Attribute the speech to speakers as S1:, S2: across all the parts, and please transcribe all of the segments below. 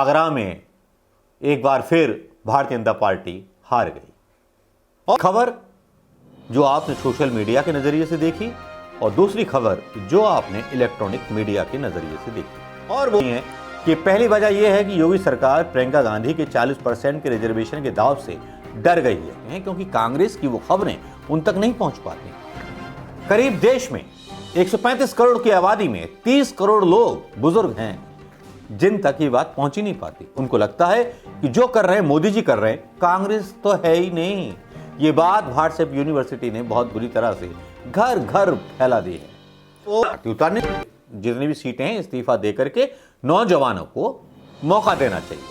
S1: आगरा में एक बार फिर भारतीय जनता पार्टी हार गई। और खबर जो आपने सोशल मीडिया के नजरिए से देखी और दूसरी खबर जो आपने इलेक्ट्रॉनिक मीडिया के नजरिए से देखी, और वो है कि पहली वजह यह है कि योगी सरकार प्रियंका गांधी के 40% के रिजर्वेशन के दाव से डर गई है, क्योंकि कांग्रेस की वो खबरें उन तक नहीं पहुंच पाती। करीब देश में 135 करोड़ की आबादी में 30 करोड़ लोग बुजुर्ग हैं जिन तक ये बात पहुंच ही नहीं पाती। उनको लगता है कि जो कर रहे हैं मोदी जी कर रहे हैं, कांग्रेस तो है ही नहीं। ये बात व्हाट्सएप यूनिवर्सिटी ने बहुत बुरी तरह से घर घर फैला दी है। उतारने जितनी भी सीटें हैं इस्तीफा देकर के नौजवानों को मौका देना चाहिए।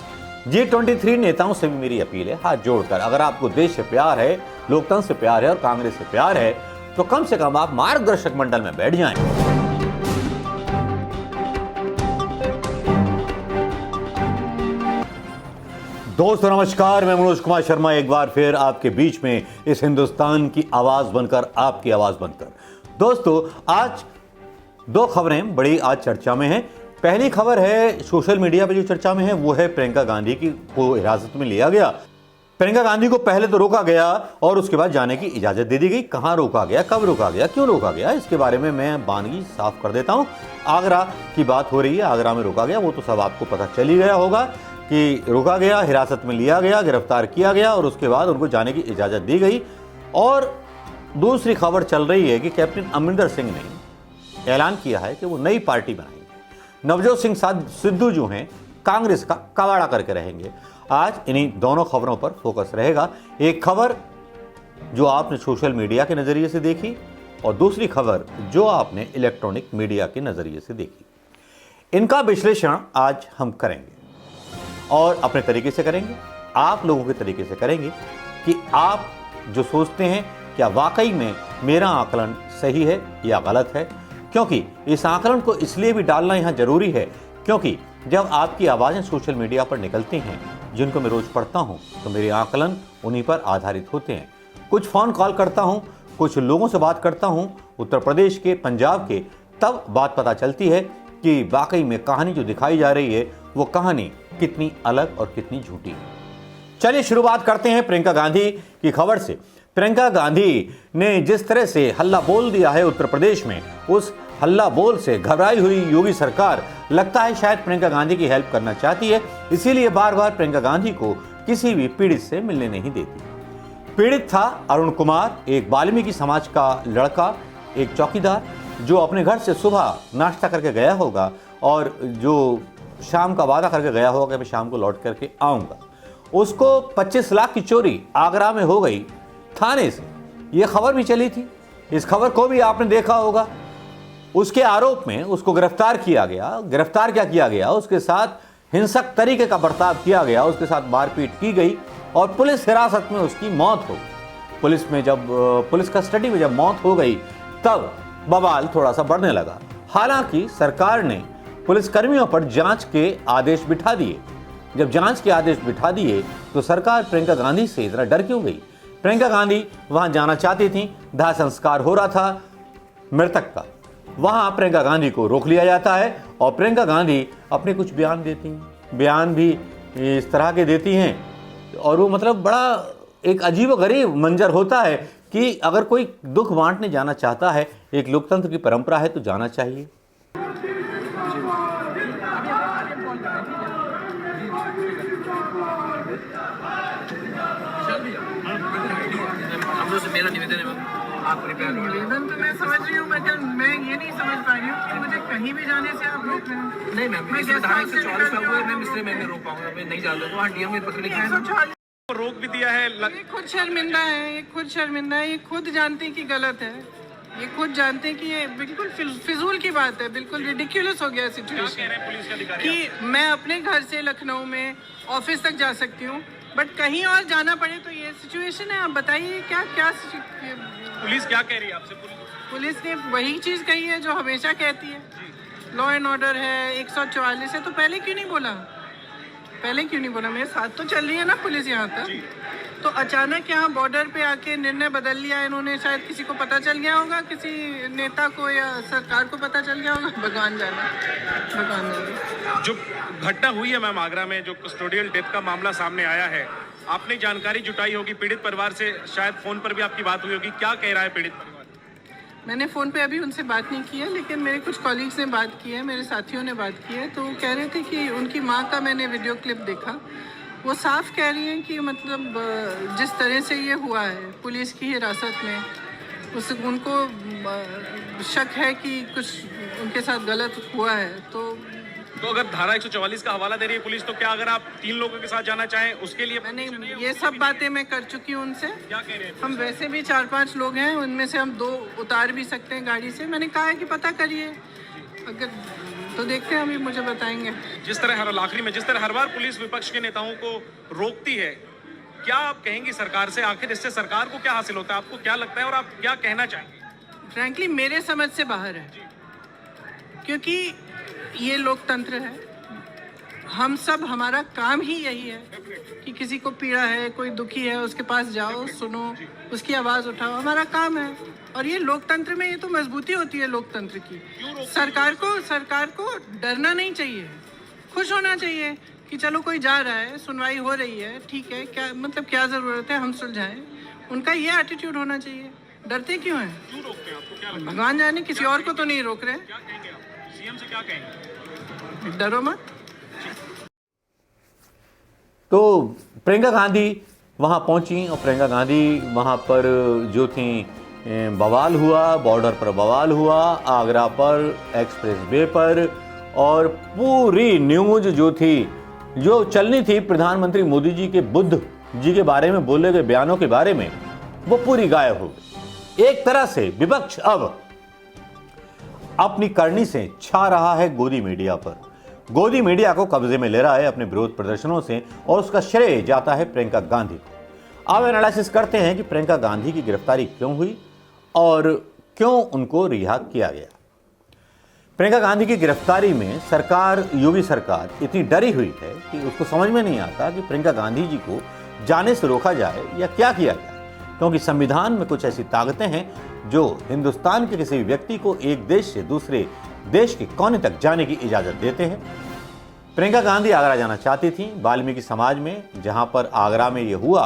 S1: G23 नेताओं से भी मेरी अपील है, हाथ जोड़कर, अगर आपको देश से प्यार है, लोकतंत्र से प्यार है और कांग्रेस से प्यार है, तो कम से कम आप मार्गदर्शक मंडल में बैठ जाएं। दोस्तों नमस्कार, मैं मनोज कुमार शर्मा एक बार फिर आपके बीच में इस हिंदुस्तान की आवाज बनकर, आपकी आवाज बनकर। दोस्तों आज दो खबरें बड़ी आज चर्चा में हैं। पहली खबर है सोशल मीडिया पे जो चर्चा में है वो है प्रियंका गांधी की को हिरासत में लिया गया। प्रियंका गांधी को पहले तो रोका गया और उसके बाद जाने की इजाजत दे दी गई। कहां रोका गया, कब रोका गया, क्यों रोका गया, इसके बारे में मैं बानगी साफ कर देता हूं। आगरा की बात हो रही है, आगरा में रोका गया, वो तो सब आपको पता चल ही गया होगा कि रोका गया, हिरासत में लिया गया, गिरफ्तार किया गया और उसके बाद उनको जाने की इजाजत दी गई। और दूसरी खबर चल रही है कि कैप्टन अमरिंदर सिंह ने ऐलान किया है कि वो नई पार्टी बनाएंगे। नवजोत सिंह सिद्धू जो हैं कांग्रेस का कबाड़ा करके रहेंगे। आज इन्हीं दोनों खबरों पर फोकस रहेगा। एक खबर जो आपने सोशल मीडिया के नजरिए से देखी और दूसरी खबर जो आपने इलेक्ट्रॉनिक मीडिया के नजरिए से देखी। इनका विश्लेषण आज हम करेंगे और अपने तरीके से करेंगे, आप लोगों के तरीके से करेंगे कि आप जो सोचते हैं क्या वाकई में मेरा आकलन सही है या गलत है। क्योंकि इस आकलन को इसलिए भी डालना यहाँ जरूरी है क्योंकि जब आपकी आवाज़ें सोशल मीडिया पर निकलती हैं, जिनको मैं रोज़ पढ़ता हूँ, तो मेरे आकलन उन्हीं पर आधारित होते हैं। कुछ फ़ोन कॉल करता हूँ, कुछ लोगों से बात करता हूँ उत्तर प्रदेश के, पंजाब के, तब बात पता चलती है कि वाकई में कहानी जो दिखाई जा रही है वो कहानी कितनी अलग और कितनी झूठी है। चलिए शुरुआत करते हैं प्रियंका गांधी की खबर से। प्रियंका गांधी ने जिस तरह से हल्ला बोल दिया है उत्तर प्रदेश में, उस हल्ला बोल से घबराई हुई योगी सरकार लगता है शायद प्रियंका गांधी की हेल्प करना चाहती है, इसीलिए बार बार प्रियंका गांधी को किसी भी पीड़ित से मिलने नहीं देती। पीड़ित था अरुण कुमार, एक वाल्मीकि समाज का लड़का, एक चौकीदार जो अपने घर से सुबह नाश्ता करके गया होगा और जो शाम का वादा करके गया होगा कि मैं शाम को लौट करके आऊंगा। उसको 25 लाख की चोरी आगरा में हो गई थाने से, यह खबर भी चली थी, इस खबर को भी आपने देखा होगा। उसके आरोप में उसको गिरफ्तार किया गया। गिरफ्तार क्या किया गया, उसके साथ हिंसक तरीके का बर्ताव किया गया, उसके साथ मारपीट की गई और पुलिस हिरासत में उसकी मौत हो गई। पुलिस कस्टडी में जब मौत हो गई तब बवाल थोड़ा सा बढ़ने लगा। हालांकि सरकार ने पुलिसकर्मियों पर जांच के आदेश बिठा दिए। जब जांच के आदेश बिठा दिए तो सरकार प्रियंका गांधी से इतना डर क्यों गई। प्रियंका गांधी वहां जाना चाहती थी, दाह संस्कार हो रहा था मृतक का, वहां प्रियंका गांधी को रोक लिया जाता है और प्रियंका गांधी अपने कुछ बयान देती हैं। बयान भी इस तरह के देती हैं और वो मतलब बड़ा एक अजीब गरीब मंजर होता है कि अगर कोई दुख बांटने जाना चाहता है, एक लोकतंत्र की परंपरा है तो जाना चाहिए।
S2: मेरा निवेदन है आप निवेदन तो मैं समझ रही हूँ, मगर मैं ये नहीं समझ पा रही हूँ कि मुझे कहीं भी जाने से आप रोक रहे हैं। नहीं मैम, मैं धारा 144 लागू है मैम, इसलिए मैं नहीं रोक पाऊंगा, मैं नहीं जा रहा हूँ। वहाँ डीएम में पत्र लिखा है,
S3: रोक भी दिया है।
S2: ये खुद शर्मिंदा है, ये खुद शर्मिंदा है, ये खुद जानते हैं कि गलत है, ये खुद जानते हैं कि ये बिल्कुल फिजूल की बात है, बिल्कुल रिडिक्यूलस हो गया सिचुएशन कि मैं अपने घर से लखनऊ में ऑफिस तक जा सकती हूँ बट कहीं और जाना पड़े तो ये सिचुएशन है। आप बताइए क्या क्या
S3: पुलिस क्या कह रही है आपसे?
S2: पुलिस ने वही चीज़ कही है जो हमेशा कहती है, लॉ एंड ऑर्डर है, 144 है, तो पहले क्यों नहीं बोला? मेरे साथ तो चल रही है ना पुलिस यहाँ तक। तो अचानक यहाँ बॉर्डर पे आके निर्णय बदल लिया इन्होंने। शायद किसी को पता चल गया होगा, किसी नेता को या सरकार को पता चल गया होगा, भगवान जाने, भगवान जाने।
S3: जो घटना हुई है मैम आगरा में, जो कस्टोडियल डेथ का मामला सामने आया है, आपने जानकारी जुटाई होगी पीड़ित परिवार से, शायद फोन पर भी आपकी बात हुई होगी, क्या कह रहा है पीड़ित परिवार?
S2: मैंने फ़ोन पे अभी उनसे बात नहीं की है, लेकिन मेरे कुछ कॉलीग्स ने बात की है, मेरे साथियों ने बात की है। तो वो कह रहे थे कि उनकी माँ का मैंने वीडियो क्लिप देखा, वो साफ कह रही हैं कि मतलब जिस तरह से ये हुआ है पुलिस की हिरासत में, उनको शक है कि कुछ उनके साथ गलत हुआ है। तो
S3: अगर धारा 144 का हवाला दे रही है पुलिस, तो क्या अगर आप 3 लोगों के साथ जाना चाहें उसके लिए?
S2: मैंने ये सब बातें मैं कर चुकी हूँ उनसे।
S3: क्या कह रहे हैं?
S2: हम वैसे भी 4-5 लोग हैं, उनमें से हम 2 उतार भी सकते हैं गाड़ी से। मैंने कहा है कि पता करिए, अगर तो देखते हैं, अभी मुझे बताएंगे।
S3: जिस तरह आखिरी में जिस तरह हर बार पुलिस विपक्ष के नेताओं को रोकती है, क्या आप कहेंगी सरकार से? आखिर इससे सरकार को क्या हासिल होता है, आपको क्या लगता है और आप क्या कहना चाहेंगे?
S2: फ्रैंकली मेरे समझ से बाहर है, क्योंकि ये लोकतंत्र है। हम सब, हमारा काम ही यही है कि किसी को पीड़ा है, कोई दुखी है, उसके पास जाओ, सुनो, उसकी आवाज़ उठाओ, हमारा काम है। और ये लोकतंत्र में ये तो मजबूती होती है लोकतंत्र की। सरकार को डरना नहीं चाहिए, खुश होना चाहिए कि चलो कोई जा रहा है, सुनवाई हो रही है, ठीक है, क्या मतलब क्या ज़रूरत है, हम सुलझाएं। उनका ये एटीट्यूड होना चाहिए। डरते क्यों हैं?
S3: क्यों रोकते हैं? आपको क्या लगता है?
S2: भगवान जाने, किसी और को तो नहीं रोक रहे।
S3: क्या कहेंगे आप? सीएम से क्या कहेंगे?
S2: डरो मत।
S1: तो प्रियंका गांधी वहाँ पहुँची और प्रियंका गांधी वहाँ पर जो थी, बवाल हुआ, बॉर्डर पर बवाल हुआ, आगरा पर, एक्सप्रेस वे पर, और पूरी न्यूज जो थी, जो चलनी थी प्रधानमंत्री मोदी जी के बुद्ध जी के बारे में बोले गए बयानों के बारे में, वो पूरी गायब हो गई। एक तरह से विपक्ष अब अपनी करनी से छा रहा है गोदी मीडिया पर, गोदी मीडिया को कब्जे में ले रहा है अपने विरोध प्रदर्शनों से, और उसका श्रेय जाता है प्रियंका गांधी को। अब एनालिसिस करते हैं कि प्रियंका गांधी की गिरफ्तारी क्यों हुई और क्यों उनको रिहा किया गया। प्रियंका गांधी की गिरफ्तारी में सरकार, योगी सरकार इतनी डरी हुई है कि उसको समझ में नहीं आता कि प्रियंका गांधी जी को जाने से रोका जाए या क्या किया जाए, क्योंकि संविधान में कुछ ऐसी ताकतें हैं जो हिंदुस्तान के किसी भी व्यक्ति को एक देश से दूसरे देश के कोने तक जाने की इजाजत देते हैं। प्रियंका गांधी आगरा जाना चाहती थी, वाल्मीकि समाज में जहां पर आगरा में ये हुआ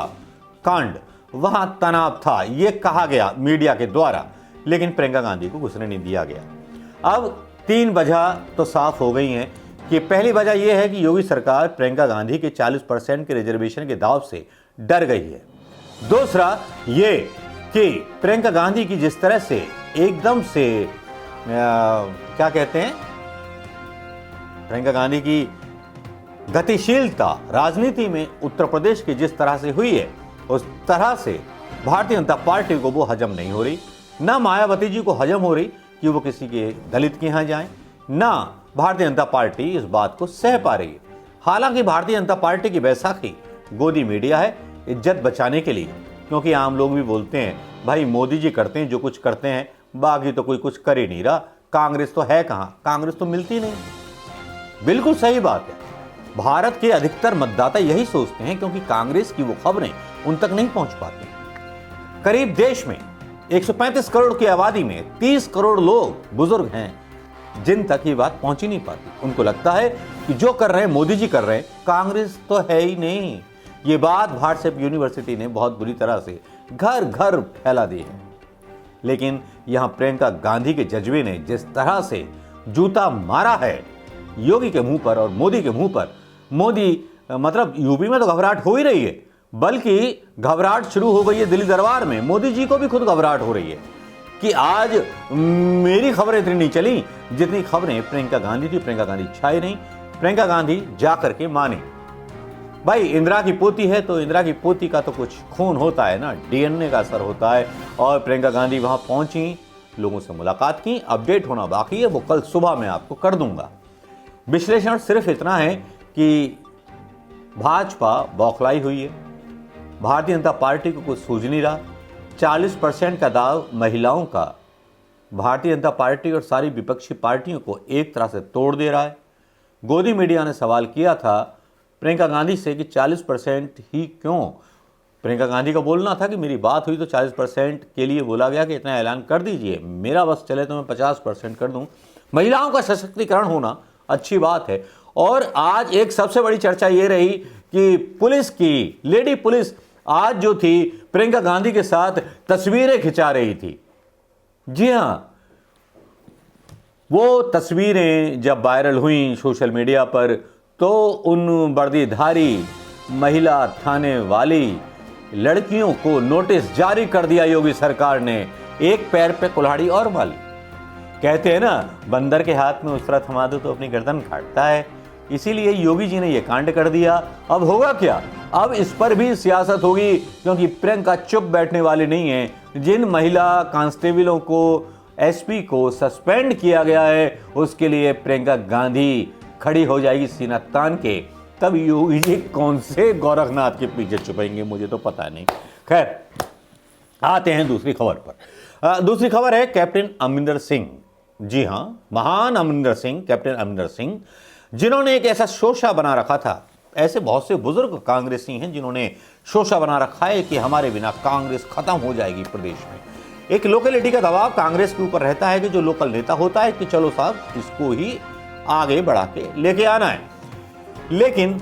S1: कांड, वहां तनाव था, ये कहा गया मीडिया के द्वारा, लेकिन प्रियंका गांधी को घुसने नहीं दिया गया। अब 3 वजह तो साफ हो गई हैं कि पहली वजह यह है कि योगी सरकार प्रियंका गांधी के 40% के रिजर्वेशन के दाव से डर गई है। दूसरा ये कि प्रियंका गांधी की जिस तरह से एकदम से क्या कहते हैं, प्रियंका गांधी की गतिशीलता राजनीति में उत्तर प्रदेश की जिस तरह से हुई है, उस तरह से भारतीय जनता पार्टी को वो हजम नहीं हो रही। ना मायावती जी को हजम हो रही कि वो किसी के दलित के यहाँ जाएं, ना भारतीय जनता पार्टी इस बात को सह पा रही है। हालांकि भारतीय जनता पार्टी की बैसाखी गोदी मीडिया है इज्जत बचाने के लिए, क्योंकि आम लोग भी बोलते हैं भाई मोदी जी करते हैं जो कुछ करते हैं, बाकी तो कोई कुछ कर ही नहीं रहा, कांग्रेस तो है कहाँ, कांग्रेस तो मिलती नहीं। बिल्कुल सही बात है, भारत के अधिकतर मतदाता यही सोचते हैं, क्योंकि कांग्रेस की वो खबरें उन तक नहीं पहुंच पाती। करीब देश में 135 करोड़ की आबादी में 30 करोड़ लोग बुजुर्ग हैं जिन तक ये बात पहुंच ही नहीं पाती। उनको लगता है कि जो कर रहे हैं मोदी जी कर रहे हैं, कांग्रेस तो है ही नहीं। ये बात व्हाट्सएप यूनिवर्सिटी ने बहुत बुरी तरह से घर घर फैला दी है। लेकिन यहां प्रियंका गांधी के जज्बे ने जिस तरह से जूता मारा है योगी के मुंह पर और मोदी के मुंह पर, मोदी मतलब यूपी में तो घबराहट हो ही रही है, बल्कि घबराहट शुरू हो गई है दिल्ली दरबार में। मोदी जी को भी खुद घबराहट हो रही है कि आज मेरी खबरें इतनी नहीं चली जितनी खबरें प्रियंका गांधी थी। प्रियंका गांधी छाई नहीं, प्रियंका गांधी जा करके मानी। भाई इंदिरा की पोती है तो इंदिरा की पोती का तो कुछ खून होता है ना, डीएनए का असर होता है। और प्रियंका गांधी वहां पहुंची, लोगों से मुलाकात की, अपडेट होना बाकी है, वो कल सुबह मैं आपको कर दूंगा। विश्लेषण सिर्फ इतना है कि भाजपा बौखलाई हुई है, भारतीय जनता पार्टी को कुछ सूझ नहीं रहा। 40% का दाव महिलाओं का भारतीय जनता पार्टी और सारी विपक्षी पार्टियों को एक तरह से तोड़ दे रहा है। गोदी मीडिया ने सवाल किया था प्रियंका गांधी से कि 40% ही क्यों, प्रियंका गांधी का बोलना था कि मेरी बात हुई तो 40% के लिए बोला गया कि इतना ऐलान कर दीजिए, मेरा बस चले तो मैं 50% कर दूं। महिलाओं का सशक्तिकरण होना अच्छी बात है। और आज एक सबसे बड़ी चर्चा ये रही कि पुलिस की लेडी पुलिस आज जो थी प्रियंका गांधी के साथ तस्वीरें खिंचा रही थी। जी हां, वो तस्वीरें जब वायरल हुई सोशल मीडिया पर तो उन वर्दीधारी महिला थाने वाली लड़कियों को नोटिस जारी कर दिया योगी सरकार ने। एक पैर पे कुल्हाड़ी और माली, कहते हैं ना बंदर के हाथ में उसरा थमा दो तो अपनी गर्दन काटता है। इसीलिए योगी जी ने यह कांड कर दिया। अब होगा क्या, अब इस पर भी सियासत होगी, क्योंकि प्रियंका चुप बैठने वाली नहीं है। जिन महिला कांस्टेबलों को एसपी को सस्पेंड किया गया है उसके लिए प्रियंका गांधी खड़ी हो जाएगी सीना तान के। तब योगी जी कौन से गोरखनाथ के पीछे छुपेंगे मुझे तो पता नहीं। खैर, आते हैं दूसरी खबर पर। दूसरी खबर है कैप्टन अमरिंदर सिंह। जी हां, महान अमरिंदर सिंह, कैप्टन अमरिंदर सिंह, जिन्होंने एक ऐसा शोषा बना रखा था। ऐसे बहुत से बुजुर्ग कांग्रेसी हैं जिन्होंने शोषा बना रखा है कि हमारे बिना कांग्रेस खत्म हो जाएगी प्रदेश में। एक लोकेलिटी का दबाव कांग्रेस के ऊपर रहता है कि जो लोकल नेता होता है कि चलो साहब इसको ही आगे बढ़ा के लेके आना है। लेकिन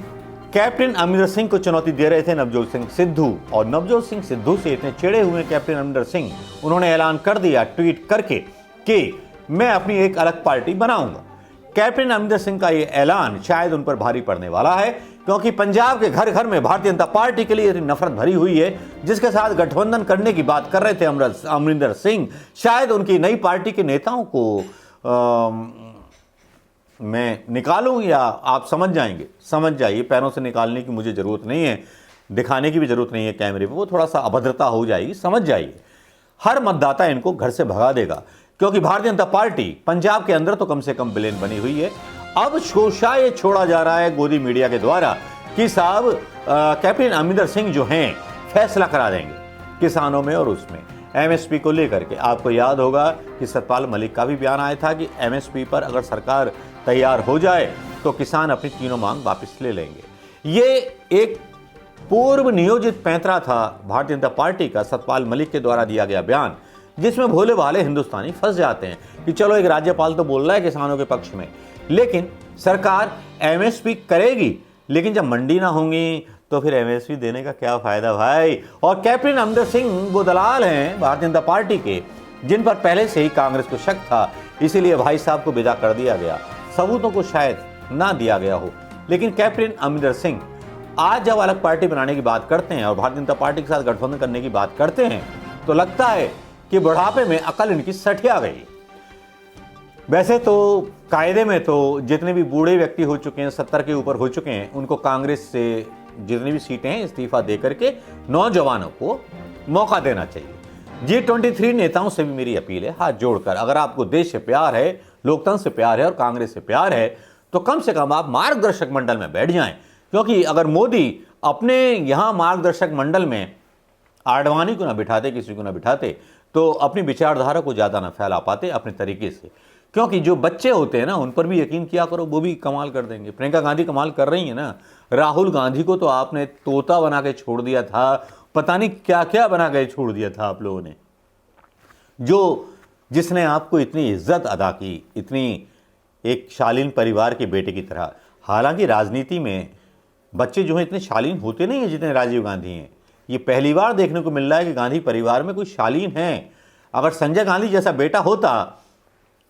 S1: कैप्टन अमरिंदर सिंह को चुनौती दे रहे थे नवजोत सिंह सिद्धू, और नवजोत सिंह सिद्धू से इतने चिढ़े हुए कैप्टन अमरिंदर सिंह, उन्होंने ऐलान कर दिया ट्वीट करके कि मैं अपनी एक अलग पार्टी बनाऊंगा। कैप्टन अमरिंदर सिंह का यह ऐलान शायद उन पर भारी पड़ने वाला है, क्योंकि पंजाब के घर घर में भारतीय जनता पार्टी के लिए नफरत भरी हुई है, जिसके साथ गठबंधन करने की बात कर रहे थे अमरिंदर सिंह। शायद उनकी नई पार्टी के नेताओं को मैं निकालूं, या आप समझ जाइए, पैरों से निकालने की मुझे जरूरत नहीं है, दिखाने की भी जरूरत नहीं है कैमरे पे, वो थोड़ा सा अभद्रता हो जाएगी, समझ जाइए। हर मतदाता इनको घर से भगा देगा, क्योंकि भारतीय जनता पार्टी पंजाब के अंदर तो कम से कम विलेन बनी हुई है। अब शोषा ये छोड़ा जा रहा है गोदी मीडिया के द्वारा कि साहब कैप्टन अमरिंदर सिंह जो हैं फैसला करा देंगे किसानों में और उसमें एमएसपी को लेकर के। आपको याद होगा कि सतपाल मलिक का भी बयान आया था कि एमएसपी पर अगर सरकार तैयार हो जाए तो किसान अपनी तीनों मांग वापस ले लेंगे। ये एक पूर्व नियोजित पैंतरा था भारतीय जनता पार्टी का, सतपाल मलिक के द्वारा दिया गया बयान, जिसमें भोले भाले हिंदुस्तानी फंस जाते हैं कि चलो एक राज्यपाल तो बोल रहा है किसानों के पक्ष में, लेकिन सरकार एमएसपी करेगी, लेकिन जब मंडी ना होंगी तो फिर एमएसपी देने का क्या फायदा भाई। और कैप्टन अमरिंदर सिंह वो दलाल हैं भारतीय जनता पार्टी के, जिन पर पहले से ही कांग्रेस को शक था, इसीलिए भाई साहब को विदा कर दिया गया, सबूतों को शायद ना दिया गया हो। लेकिन कैप्टन अमरिंदर सिंह आज जब अलग पार्टी बनाने की बात करते हैं और भारतीय जनता पार्टी के साथ गठबंधन करने की बात करते हैं तो लगता है कि बुढ़ापे में अकल इनकी सठिया गई। वैसे तो कायदे में तो जितने भी बूढ़े व्यक्ति हो चुके हैं, 70 के ऊपर हो चुके हैं, उनको कांग्रेस से जितनी भी सीटें हैं इस्तीफा दे करके नौजवानों को मौका देना चाहिए। G23 नेताओं से भी मेरी अपील है, हाथ जोड़कर, अगर आपको देश से प्यार है, लोकतंत्र से प्यार है और कांग्रेस से प्यार है तो कम से कम आप मार्गदर्शक मंडल में बैठ जाएं। क्योंकि अगर मोदी अपने यहां मार्गदर्शक मंडल में आडवाणी को ना बिठाते, किसी को ना बिठाते, तो अपनी विचारधारा को ज्यादा ना फैला पाते अपने तरीके से। क्योंकि जो बच्चे होते हैं ना, उन पर भी यकीन किया करो, वो भी कमाल कर देंगे। प्रियंका गांधी कमाल कर रही है ना। राहुल गांधी को तो आपने तोता बना के छोड़ दिया था, पता नहीं क्या क्या बना के छोड़ दिया था आप लोगों ने। जिसने आपको इतनी इज्जत अदा की, इतनी एक शालीन परिवार के बेटे की तरह। हालांकि राजनीति में बच्चे जो हैं इतने शालीन होते नहीं हैं जितने राजीव गांधी हैं। ये पहली बार देखने को मिल रहा है कि गांधी परिवार में कोई शालीन है। अगर संजय गांधी जैसा बेटा होता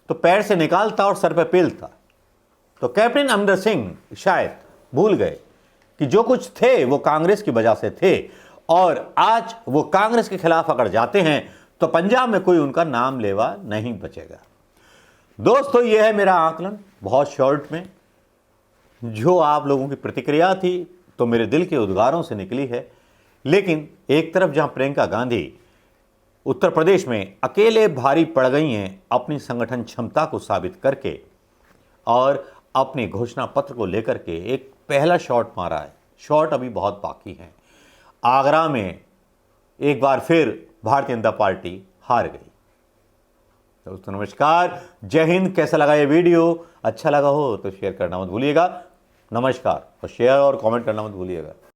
S1: तो पैर से निकालता और सर पे पेलता। तो कैप्टन अमरिंदर सिंह शायद भूल गए कि जो कुछ थे वो कांग्रेस की वजह से थे, और आज वो कांग्रेस के खिलाफ अगर जाते हैं तो पंजाब में कोई उनका नाम लेवा नहीं बचेगा। दोस्तों, ये है मेरा आकलन, बहुत शॉर्ट में। जो आप लोगों की प्रतिक्रिया थी तो मेरे दिल के उद्गारों से निकली है। लेकिन एक तरफ जहां प्रियंका गांधी उत्तर प्रदेश में अकेले भारी पड़ गई हैं अपनी संगठन क्षमता को साबित करके, और अपने घोषणा पत्र को लेकर के एक पहला शॉट मारा है। शॉट अभी बहुत बाकी है। आगरा में एक बार फिर भारतीय जनता पार्टी हार गई। दोस्तों नमस्कार, जय हिंद। कैसा लगा ये वीडियो? अच्छा लगा हो तो शेयर करना मत भूलिएगा। नमस्कार, और शेयर और कमेंट करना मत भूलिएगा।